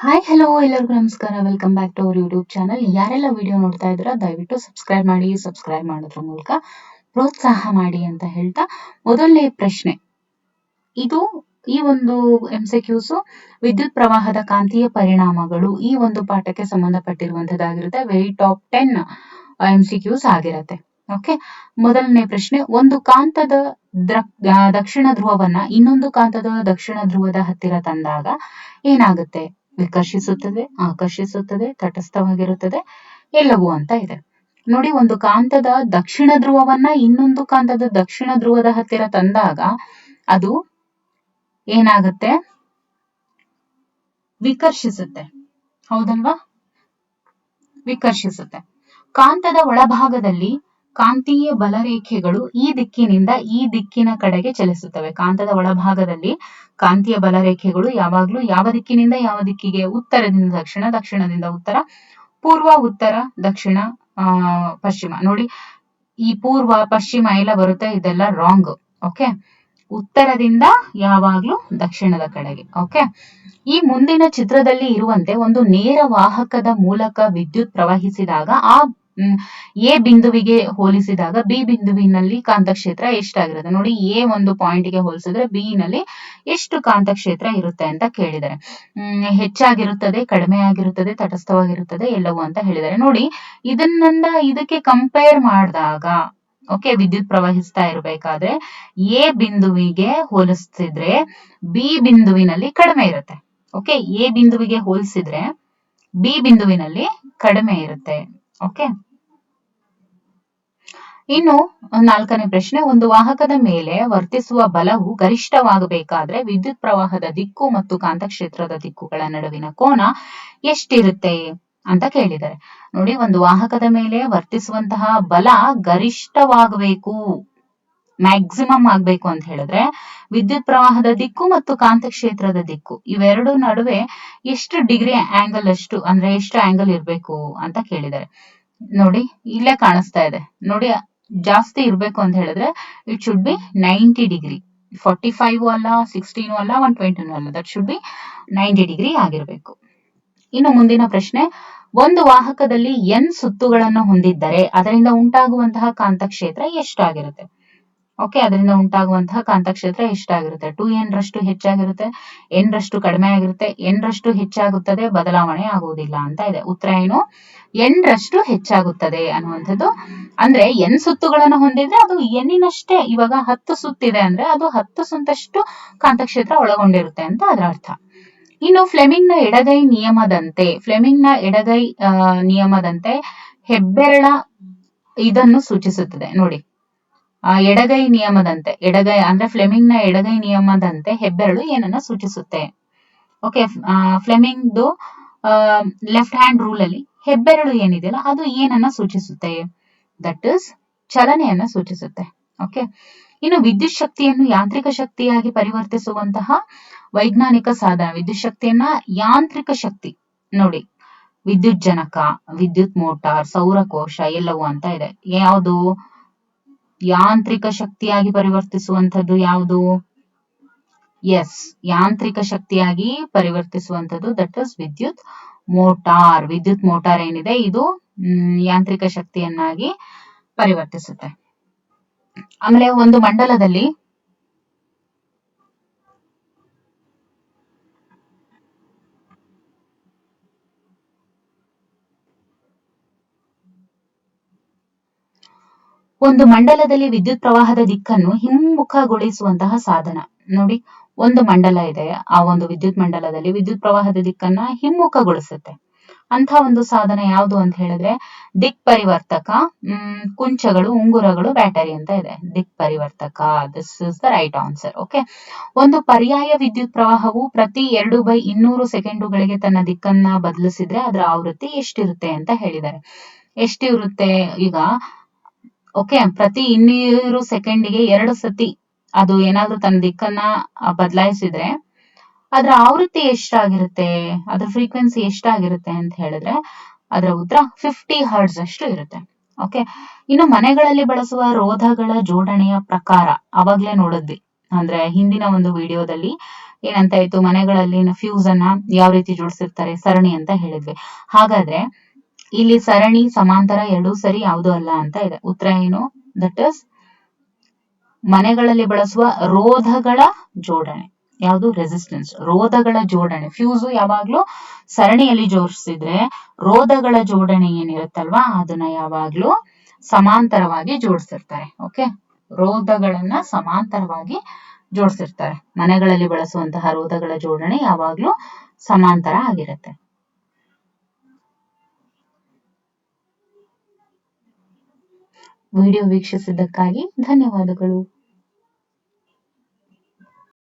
Hi hello ಎಲ್ಲರಿಗೂ ನಮಸ್ಕಾರ. Welcome back to our YouTube channel. ಯಾರೆಲ್ಲ ವಿಡಿಯೋ ನೋಡ್ತಾ ಇದ್ದೀರಾ ದಯವಿಟ್ಟು ಸಬ್ಸ್ಕ್ರೈಬ್ ಮಾಡಿ. ಸಬ್ಸ್ಕ್ರೈಬ್ ಮಾಡೋದ್ರ ಮೂಲಕ ಪ್ರೋತ್ಸಾಹ ಮಾಡಿ ಅಂತ ಹೇಳ್ತಾ, ಮೊದಲನೇ ಪ್ರಶ್ನೆ ಇದು. ಈ ಒಂದು MCQs ವಿದ್ಯುತ್ ಪ್ರವಾಹದ ಕಾಂತೀಯ ಪರಿಣಾಮಗಳು ಈ ಒಂದು ಪಾಠಕ್ಕೆ ಸಂಬಂಧಪಟ್ಟಿರುವಂತದ್ದಾಗಿರುತ್ತೆ. ವೆರಿ ಟಾಪ್ 10 MCQs ಆಗಿರುತ್ತೆ. ಓಕೆ, ಮೊದಲನೇ ಪ್ರಶ್ನೆ, ಒಂದು ಕಾಂತದ ದಕ್ಷಿಣ ಧ್ರುವವನ್ನ ಇನ್ನೊಂದು ಕಾಂತದ ದಕ್ಷಿಣ ಧ್ರುವದ ಹತ್ತಿರ ತಂದಾಗ ಏನಾಗುತ್ತೆ? ವಿಕರ್ಷಿಸುತ್ತದೆ, ಆಕರ್ಷಿಸುತ್ತದೆ, ತಟಸ್ಥವಾಗಿರುತ್ತದೆ, ಎಲ್ಲವೂ ಅಂತ ಇದೆ. ನೋಡಿ, ಒಂದು ಕಾಂತದ ದಕ್ಷಿಣ ಧ್ರುವವನ್ನ ಇನ್ನೊಂದು ಕಾಂತದ ದಕ್ಷಿಣ ಧ್ರುವದ ಹತ್ತಿರ ತಂದಾಗ ಅದು ಏನಾಗುತ್ತೆ? ವಿಕರ್ಷಿಸುತ್ತೆ. ಹೌದಲ್ವಾ? ವಿಕರ್ಷಿಸುತ್ತೆ. ಕಾಂತದ ಒಳಭಾಗದಲ್ಲಿ ಕಾಂತೀಯ ಬಲರೇಖೆಗಳು ಈ ದಿಕ್ಕಿನಿಂದ ಈ ದಿಕ್ಕಿನ ಕಡೆಗೆ ಚಲಿಸುತ್ತವೆ. ಕಾಂತದ ಒಳಭಾಗದಲ್ಲಿ ಕಾಂತೀಯ ಬಲರೇಖೆಗಳು ಯಾವಾಗ್ಲೂ ಯಾವ ದಿಕ್ಕಿನಿಂದ ಯಾವ ದಿಕ್ಕಿಗೆ? ಉತ್ತರದಿಂದ ದಕ್ಷಿಣ, ದಕ್ಷಿಣದಿಂದ ಉತ್ತರ, ಪೂರ್ವ, ಉತ್ತರ, ದಕ್ಷಿಣ, ಪಶ್ಚಿಮ. ನೋಡಿ, ಈ ಪೂರ್ವ ಪಶ್ಚಿಮ ಎಲ್ಲ ಬರುತ್ತೆ, ಇದೆಲ್ಲ ರಾಂಗ್. ಓಕೆ, ಉತ್ತರದಿಂದ ಯಾವಾಗ್ಲೂ ದಕ್ಷಿಣದ ಕಡೆಗೆ. ಓಕೆ, ಈ ಮುಂದಿನ ಚಿತ್ರದಲ್ಲಿ ಇರುವಂತೆ ಒಂದು ನೇರ ವಾಹಕದ ಮೂಲಕ ವಿದ್ಯುತ್ ಪ್ರವಹಿಸಿದಾಗ ಆ ಎ ಬಿಂದುವಿಗೆ ಹೋಲಿಸಿದಾಗ ಬಿ ಬಿಂದುವಿನಲ್ಲಿ ಕಾಂತಕ್ಷೇತ್ರ ಎಷ್ಟಾಗಿರುತ್ತೆ? ನೋಡಿ, ಎ ಒಂದು ಪಾಯಿಂಟ್ಗೆ ಹೋಲಿಸಿದ್ರೆ ಬಿ ನಲ್ಲಿ ಎಷ್ಟು ಕಾಂತಕ್ಷೇತ್ರ ಇರುತ್ತೆ ಅಂತ ಕೇಳಿದ್ದಾರೆ. ಹೆಚ್ಚಾಗಿರುತ್ತದೆ, ಕಡಿಮೆ ಆಗಿರುತ್ತದೆ, ತಟಸ್ಥವಾಗಿರುತ್ತದೆ, ಎಲ್ಲವೂ ಅಂತ ಹೇಳಿದ್ದಾರೆ. ನೋಡಿ, ಇದಕ್ಕೆ ಕಂಪೇರ್ ಮಾಡಿದಾಗ, ಓಕೆ, ವಿದ್ಯುತ್ ಪ್ರವಹಿಸ್ತಾ ಇರಬೇಕಾದ್ರೆ ಎ ಬಿಂದುವಿಗೆ ಹೋಲಿಸಿದ್ರೆ ಬಿ ಬಿಂದುವಿನಲ್ಲಿ ಕಡಿಮೆ ಇರುತ್ತೆ. ಓಕೆ, ಎ ಬಿಂದುವಿಗೆ ಹೋಲಿಸಿದ್ರೆ ಬಿ ಬಿಂದುವಿನಲ್ಲಿ ಕಡಿಮೆ ಇರುತ್ತೆ. ಓಕೆ, ಇನ್ನು ನಾಲ್ಕನೇ ಪ್ರಶ್ನೆ, ಒಂದು ವಾಹಕದ ಮೇಲೆ ವರ್ತಿಸುವ ಬಲವು ಗರಿಷ್ಠವಾಗಬೇಕಾದ್ರೆ ವಿದ್ಯುತ್ ಪ್ರವಾಹದ ದಿಕ್ಕು ಮತ್ತು ಕಾಂತಕ್ಷೇತ್ರದ ದಿಕ್ಕುಗಳ ನಡುವಿನ ಕೋನ ಎಷ್ಟಿರುತ್ತೆ ಅಂತ ಕೇಳಿದ್ದಾರೆ. ನೋಡಿ, ಒಂದು ವಾಹಕದ ಮೇಲೆ ವರ್ತಿಸುವಂತಹ ಬಲ ಗರಿಷ್ಠವಾಗಬೇಕು, ಮ್ಯಾಕ್ಸಿಮಮ್ ಆಗ್ಬೇಕು ಅಂತ ಹೇಳಿದ್ರೆ ವಿದ್ಯುತ್ ಪ್ರವಾಹದ ದಿಕ್ಕು ಮತ್ತು ಕಾಂತಕ್ಷೇತ್ರದ ದಿಕ್ಕು ಇವೆರಡು ನಡುವೆ ಎಷ್ಟು ಡಿಗ್ರಿ ಆಂಗಲ್, ಅಷ್ಟು ಅಂದ್ರೆ ಎಷ್ಟು ಆಂಗಲ್ ಇರ್ಬೇಕು ಅಂತ ಕೇಳಿದ್ದಾರೆ. ನೋಡಿ, ಇಲ್ಲೇ ಕಾಣಿಸ್ತಾ ಇದೆ. ನೋಡಿ, ಜಾಸ್ತಿ ಇರ್ಬೇಕು ಅಂತ ಹೇಳಿದ್ರೆ ಇಟ್ ಶುಡ್ ಬಿ 90 ಡಿಗ್ರಿ. 45 ಅಲ್ಲ, 16 ಅಲ್ಲ, 120 ಅಲ್ಲ, ದಟ್ ಶುಡ್ ಬಿ 90 ಡಿಗ್ರಿ ಆಗಿರ್ಬೇಕು. ಇನ್ನು ಮುಂದಿನ ಪ್ರಶ್ನೆ, ಒಂದು ವಾಹಕದಲ್ಲಿ n ಸುತ್ತುಗಳನ್ನು ಹೊಂದಿದ್ದರೆ ಅದರಿಂದ ಉಂಟಾಗುವಂತಹ ಕಾಂತಕ್ಷೇತ್ರ ಎಷ್ಟಾಗಿರುತ್ತೆ? ಓಕೆ, ಅದರಿಂದ ಉಂಟಾಗುವಂತಹ ಕಾಂತಕ್ಷೇತ್ರ ಎಷ್ಟಾಗಿರುತ್ತೆ? 2n ರಷ್ಟು ಹೆಚ್ಚಾಗಿರುತ್ತೆ, n ರಷ್ಟು ಕಡಿಮೆ ಆಗಿರುತ್ತೆ, n ರಷ್ಟು ಹೆಚ್ಚಾಗುತ್ತದೆ, ಬದಲಾವಣೆ ಆಗುವುದಿಲ್ಲ ಅಂತ ಇದೆ. ಉತ್ತರ ಏನು? n ರಷ್ಟು ಹೆಚ್ಚಾಗುತ್ತದೆ ಅನ್ನುವಂಥದ್ದು. ಅಂದ್ರೆ n ಸುತ್ತುಗಳನ್ನು ಹೊಂದಿದ್ರೆ ಅದು n-ನಷ್ಟೇ. ಇವಾಗ 10 ಸುತ್ತಿದೆ ಅಂದ್ರೆ ಅದು 10 ಸುತ್ತಷ್ಟು ಕಾಂತಕ್ಷೇತ್ರ ಒಳಗೊಂಡಿರುತ್ತೆ ಅಂತ ಅದರ ಅರ್ಥ. ಇನ್ನು ಫ್ಲೆಮಿಂಗ್ ನ ಎಡಗೈ ನಿಯಮದಂತೆ ಹೆಬ್ಬೆರಳ ಇದನ್ನು ಸೂಚಿಸುತ್ತದೆ. ನೋಡಿ, ಎಡಗೈ ಅಂದ್ರೆ ಫ್ಲೆಮಿಂಗ್ ನ ಎಡಗೈ ನಿಯಮದಂತೆ ಹೆಬ್ಬೆರಳು ಏನನ್ನ ಸೂಚಿಸುತ್ತೆ? ಓಕೆ, ಫ್ಲೆಮಿಂಗ್ದು ಲೆಫ್ಟ್ ಹ್ಯಾಂಡ್ ರೂಲ್ ಅಲ್ಲಿ ಹೆಬ್ಬೆರಳು ಏನಿದೆಯಲ್ಲ ಅದು ಏನನ್ನ ಸೂಚಿಸುತ್ತೆ? ದಟ್ ಇಸ್ ಚಲನೆಯನ್ನ ಸೂಚಿಸುತ್ತೆ. ಓಕೆ, ಇನ್ನು ವಿದ್ಯುತ್ ಶಕ್ತಿಯನ್ನು ಯಾಂತ್ರಿಕ ಶಕ್ತಿಯಾಗಿ ಪರಿವರ್ತಿಸುವಂತಹ ವೈಜ್ಞಾನಿಕ ಸಾಧನ, ವಿದ್ಯುತ್ ಶಕ್ತಿಯನ್ನ ಯಾಂತ್ರಿಕ ಶಕ್ತಿ. ನೋಡಿ, ವಿದ್ಯುತ್ ಜನಕ, ವಿದ್ಯುತ್ ಮೋಟಾರ್, ಸೌರಕೋಶ ಎಲ್ಲವೂ ಅಂತ ಇದೆ. ಯಾವುದು ಯಾಂತ್ರಿಕ ಶಕ್ತಿಯಾಗಿ ಪರಿವರ್ತಿಸುವಂಥದ್ದು? ಯಾವುದು? ಎಸ್, ಯಾಂತ್ರಿಕ ಶಕ್ತಿಯಾಗಿ ಪರಿವರ್ತಿಸುವಂಥದ್ದು ದಟ್ ಇಸ್ ವಿದ್ಯುತ್ ಮೋಟಾರ್. ವಿದ್ಯುತ್ ಮೋಟಾರ್ ಏನಿದೆ ಇದು ಯಾಂತ್ರಿಕ ಶಕ್ತಿಯನ್ನಾಗಿ ಪರಿವರ್ತಿಸುತ್ತೆ. ಆಮೇಲೆ ಒಂದು ಮಂಡಲದಲ್ಲಿ ವಿದ್ಯುತ್ ಪ್ರವಾಹದ ದಿಕ್ಕನ್ನು ಹಿಮ್ಮುಖಗೊಳಿಸುವಂತಹ ಸಾಧನ. ನೋಡಿ, ಒಂದು ಮಂಡಲ ಇದೆ, ಆ ಒಂದು ವಿದ್ಯುತ್ ಮಂಡಲದಲ್ಲಿ ವಿದ್ಯುತ್ ಪ್ರವಾಹದ ದಿಕ್ಕನ್ನ ಹಿಮ್ಮುಖಗೊಳಿಸುತ್ತೆ. ಅಂತ ಒಂದು ಸಾಧನ ಯಾವುದು ಅಂತ ಹೇಳಿದ್ರೆ ದಿಕ್ ಪರಿವರ್ತಕ, ಕುಂಚಗಳು, ಉಂಗುರಗಳು, ಬ್ಯಾಟರಿ ಅಂತ ಇದೆ. ದಿಕ್ ಪರಿವರ್ತಕ, this is the right answer. Okay, ಒಂದು ಪರ್ಯಾಯ ವಿದ್ಯುತ್ ಪ್ರವಾಹವು ಪ್ರತಿ 2/200 ಸೆಕೆಂಡುಗಳಿಗೆ ತನ್ನ ದಿಕ್ಕನ್ನ ಬದಲಿಸಿದ್ರೆ ಅದರ ಆವೃತ್ತಿ ಎಷ್ಟಿರುತ್ತೆ ಅಂತ ಹೇಳಿದ್ದಾರೆ. ಎಷ್ಟಿರುತ್ತೆ? ಈಗ ಓಕೆ, ಪ್ರತಿ 200 ಸೆಕೆಂಡಿಗೆ 2 ಸತಿ ಅದು ಏನಾದ್ರೂ ತನ್ನ ದಿಕ್ಕನ್ನ ಬದಲಾಯಿಸಿದ್ರೆ ಅದರ ಆವೃತ್ತಿ ಎಷ್ಟಾಗಿರುತ್ತೆ, ಅದರ ಫ್ರೀಕ್ವೆನ್ಸಿ ಎಷ್ಟಾಗಿರುತ್ತೆ ಅಂತ ಹೇಳಿದ್ರೆ ಅದರ ಉತ್ತರ 50 ಹರ್ಟ್ಸ್ ಅಷ್ಟು ಇರುತ್ತೆ. ಓಕೆ, ಇನ್ನು ಮನೆಗಳಲ್ಲಿ ಬಳಸುವ ರೋಧಗಳ ಜೋಡಣೆಯ ಪ್ರಕಾರ ಅವಾಗ್ಲೇ ನೋಡಿದ್ವಿ, ಅಂದ್ರೆ ಹಿಂದಿನ ಒಂದು ವಿಡಿಯೋದಲ್ಲಿ ಏನಂತ ಆಯ್ತು, ಮನೆಗಳಲ್ಲಿ ಫ್ಯೂಸ್ ಅನ್ನ ಯಾವ ರೀತಿ ಜೋಡಿಸಿರ್ತಾರೆ, ಸರಣಿ ಅಂತ ಹೇಳಿದ್ವಿ. ಹಾಗಾದ್ರೆ ಇಲ್ಲಿ ಸರಣಿ, ಸಮಾಂತರ ಎರಡೂ ಸರಿ ಯಾವುದು ಅಲ್ಲ ಅಂತ ಇದೆ. ಉತ್ತರ ಏನು? ದಟ್ ಇಸ್ ಮನೆಗಳಲ್ಲಿ ಬಳಸುವ ರೋಧಗಳ ಜೋಡಣೆ. ಯಾವುದು? ರೆಸಿಸ್ಟೆನ್ಸ್, ರೋಧಗಳ ಜೋಡಣೆ. ಫ್ಯೂಸು ಯಾವಾಗ್ಲೂ ಸರಣಿಯಲ್ಲಿ ಜೋಡಿಸಿದ್ರೆ ರೋಧಗಳ ಜೋಡಣೆ ಏನಿರುತ್ತಲ್ವಾ ಅದನ್ನ ಯಾವಾಗ್ಲೂ ಸಮಾಂತರವಾಗಿ ಜೋಡಿಸಿರ್ತಾರೆ. ಓಕೆ, ರೋಧಗಳನ್ನ ಸಮಾಂತರವಾಗಿ ಜೋಡಿಸಿರ್ತಾರೆ. ಮನೆಗಳಲ್ಲಿ ಬಳಸುವಂತಹ ರೋಧಗಳ ಜೋಡಣೆ ಯಾವಾಗ್ಲೂ ಸಮಾಂತರ ಆಗಿರುತ್ತೆ. ವಿಡಿಯೋ ವೀಕ್ಷಿಸಿದ್ದಕ್ಕಾಗಿ ಧನ್ಯವಾದಗಳು.